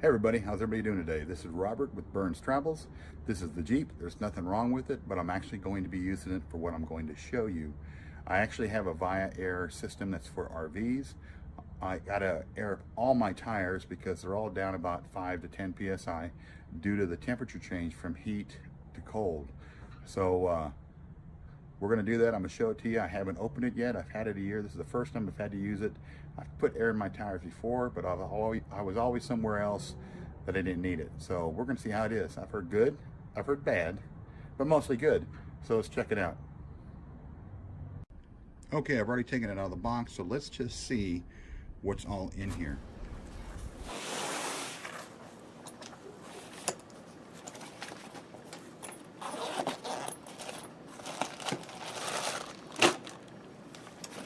Hey everybody, how's everybody doing today? This is Robert with Burns Travels. This is the Jeep. There's nothing wrong with it, but I'm actually going to be using it for what I'm going to show you. I actually have a VIAIR system that's for RVs. I gotta air all my tires because they're all down about 5 to 10 psi due to the temperature change from heat to cold. So we're gonna do that. I'm gonna show it to you. I haven't opened it yet. I've had it a year. This is the first time I've had to use it. I've put air in my tires before, but I was always somewhere else that I didn't need it. So we're gonna see how it is. I've heard good, I've heard bad, but mostly good. So let's check it out. Okay, I've already taken it out of the box, so let's just see what's all in here.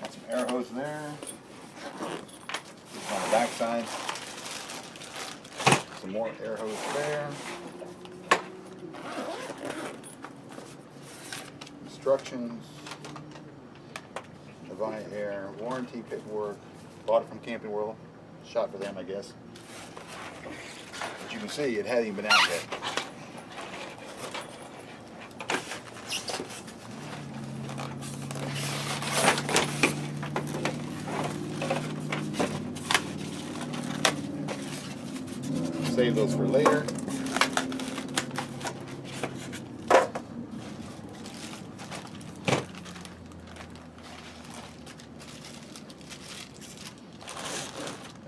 Got some air hose there. On the back side. Some more air hose there. Instructions. The VIAIR warranty paperwork. Bought it from Camping World. Shot for them, I guess. But you can see it hasn't even been out yet. Save those for later.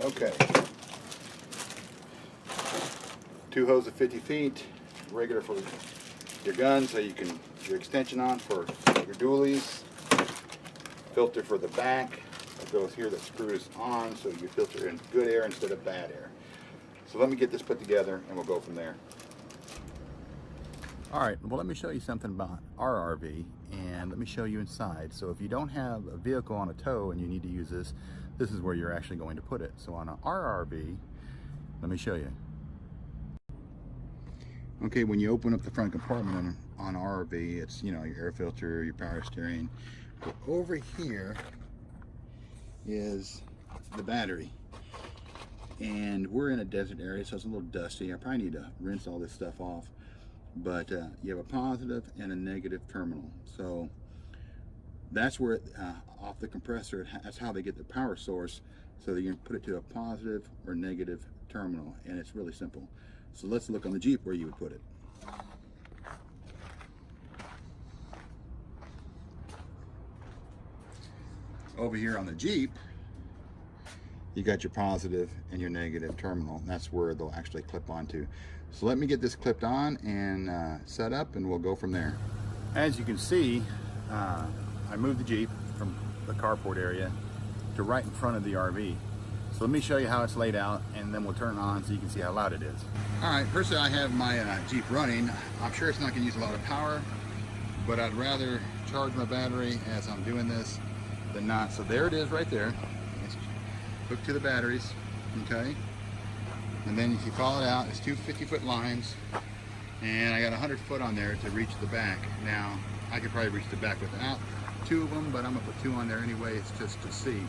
Okay. 2 hoses of 50 feet, regular for your gun, so you can your extension on for your dualies. Filter for the back that goes here, that screws on, so you filter in good air instead of bad air. So let me get this put together and we'll go from there. All right, well let me show you something about our RV and let me show you inside. So if you don't have a vehicle on a tow and you need to use this, this is where you're actually going to put it. So on our RV, let me show you. Okay, when you open up the front compartment on our RV, it's, you know, your air filter, your power steering. But over here is the battery. And we're in a desert area, so it's a little dusty. I probably need to rinse all this stuff off. But you have a positive and a negative terminal. So that's where, off the compressor, that's how they get the power source. So that you can put it to a positive or negative terminal. And it's really simple. So let's look on the Jeep where you would put it. Over here on the Jeep, you got your positive and your negative terminal. And that's where they'll actually clip onto. So let me get this clipped on and set up and we'll go from there. As you can see, I moved the Jeep from the carport area to right in front of the RV. So let me show you how it's laid out and then we'll turn it on so you can see how loud it is. All right, first I have my Jeep running. I'm sure it's not gonna use a lot of power, but I'd rather charge my battery as I'm doing this than not. So there it is right there. Hooked to the batteries, okay? And then if you follow it out, it's 2 50-foot lines, and I got 100 foot on there to reach the back. Now, I could probably reach the back without 2 of them, but I'm gonna put 2 on there anyway, it's just to see.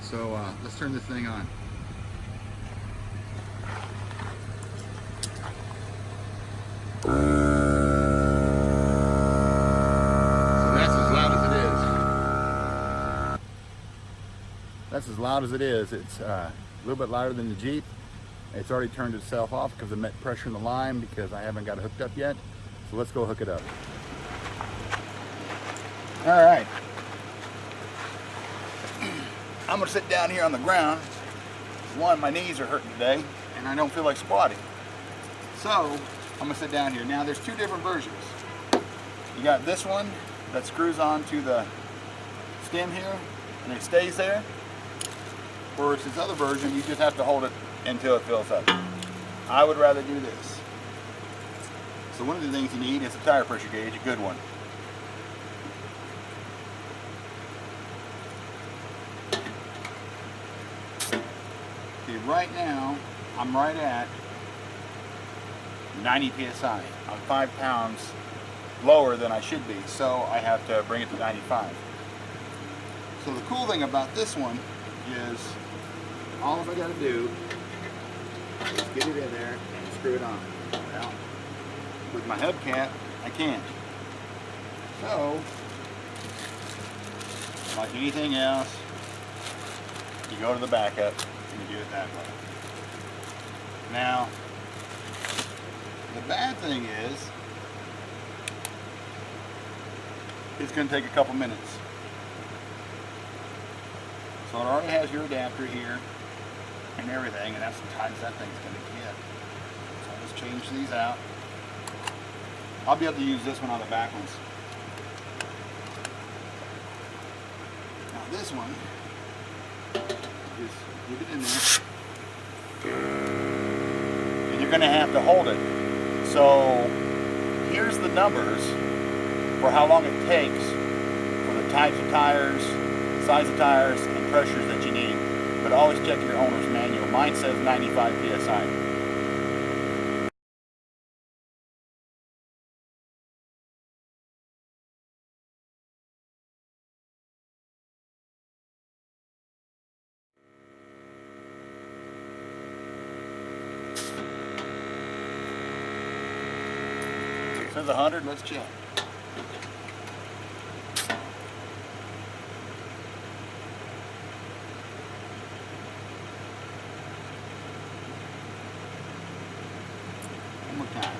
So let's turn this thing on. So that's as loud as it is. That's as loud as it is. It's a little bit louder than the Jeep. It's already turned itself off because of met pressure in the line because I haven't got it hooked up yet. So let's go hook it up. All right. I'm gonna sit down here on the ground. One, my knees are hurting today and I don't feel like squatting. So I'm gonna sit down here. Now there's 2 different versions. You got this one that screws on to the stem here and it stays there. Whereas this other version, you just have to hold it until it fills up. I would rather do this. So one of the things you need is a tire pressure gauge, a good one. Okay, right now, I'm right at 90 psi. I'm 5 pounds lower than I should be, so I have to bring it to 95. So the cool thing about this one is all I got to do Just get it in there and screw it on. Well, with my hubcap, I can't. So, like anything else, you go to the backup and you do it that way. Now, the bad thing is, it's going to take a couple minutes. So it already has your adapter here and everything, and that's the times that thing's going to get. So I'll just change these out. I'll be able to use this one on the back ones. Now this one, just leave it in there. And you're going to have to hold it. So here's the numbers for how long it takes for the types of tires, size of tires, and pressures that you need. But always check your owner's manual. Mine says 95 psi. It says 100, let's check. One more time.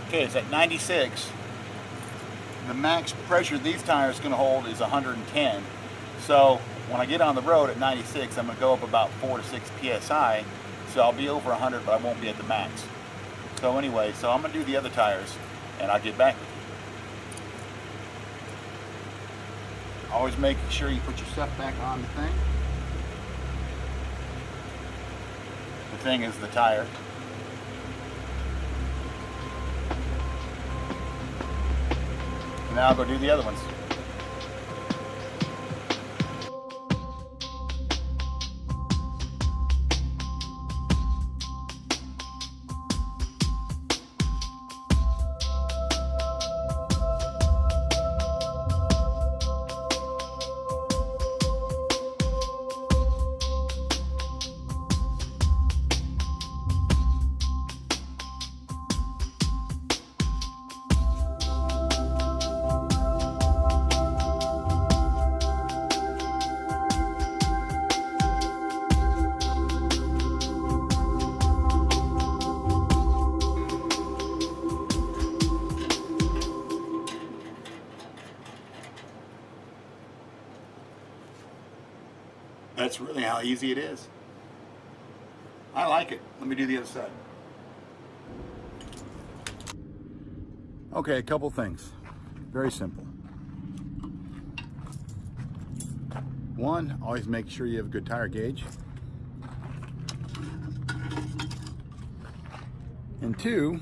Okay, it's at 96. The max pressure these tires can hold is 110. So when I get on the road at 96, I'm going to go up about 4 to 6 psi. So I'll be over 100, but I won't be at the max. So anyway, so I'm going to do the other tires, and I'll get back with you. Always make sure you put your stuff back on the thing. The thing is the tire. And now I'll go do the other ones. That's really how easy it is. I like it. Let me do the other side. Okay, a couple things. Very simple. One, always make sure you have a good tire gauge. And two,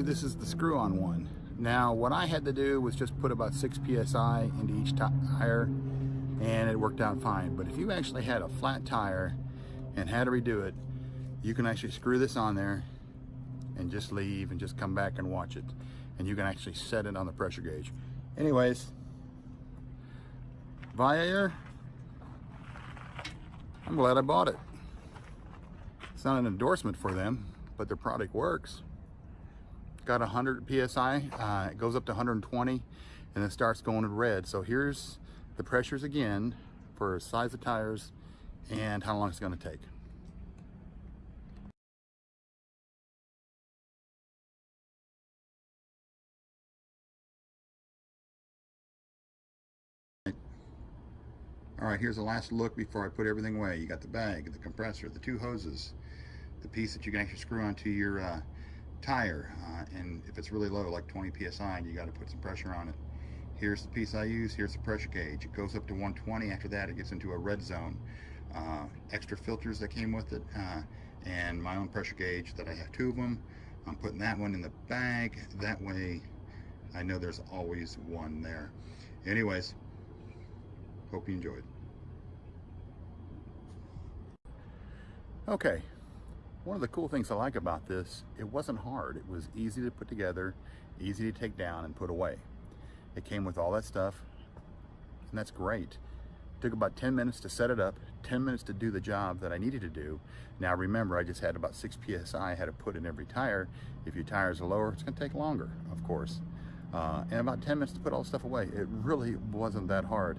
this is the screw-on one. Now, what I had to do was just put about 6 psi into each tire, and it worked out fine. But if you actually had a flat tire and had to redo it, you can actually screw this on there and just leave and just come back and watch it. And you can actually set it on the pressure gauge. Anyways, VIAIR, I'm glad I bought it. It's not an endorsement for them, but their product works. Got 100 psi, it goes up to 120, and then starts going to red. So here's the pressures again for size of tires and how long it's going to take. All right, here's the last look before I put everything away. You got the bag, the compressor, the 2 hoses, the piece that you can actually screw onto your tire, and if it's really low, like 20 psi, you got to put some pressure on it. Here's the piece I use. Here's the pressure gauge. It goes up to 120. After that, it gets into a red zone. Extra filters that came with it, and my own pressure gauge that I have 2 of them. I'm putting that one in the bag. That way, I know there's always one there. Anyways, hope you enjoyed. Okay, One of the cool things I like about this, it wasn't hard. It was easy to put together, easy to take down and put away. It came with all that stuff, and that's great. It took about 10 minutes to set it up, 10 minutes to do the job that I needed to do. Now remember, I just had about 6 PSI I had to put in every tire. If your tires are lower, it's gonna take longer, of course. And about 10 minutes to put all the stuff away. It really wasn't that hard.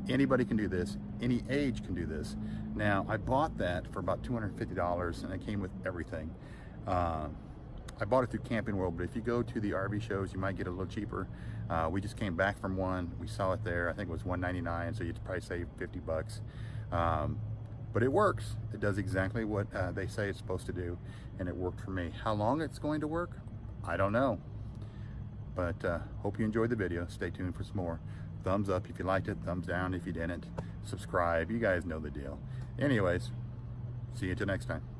Anybody can do this, any age can do this. Now, I bought that for about $250 and it came with everything. I bought it through Camping World, but if you go to the RV shows, you might get it a little cheaper. We just came back from one. We saw it there. I think it was $199, so you'd probably save 50 bucks. But it works. It does exactly what they say it's supposed to do, and it worked for me. How long it's going to work, I don't know. But hope you enjoyed the video. Stay tuned for some more. Thumbs up if you liked it, thumbs down if you didn't. Subscribe, you guys know the deal. Anyways, see you until next time.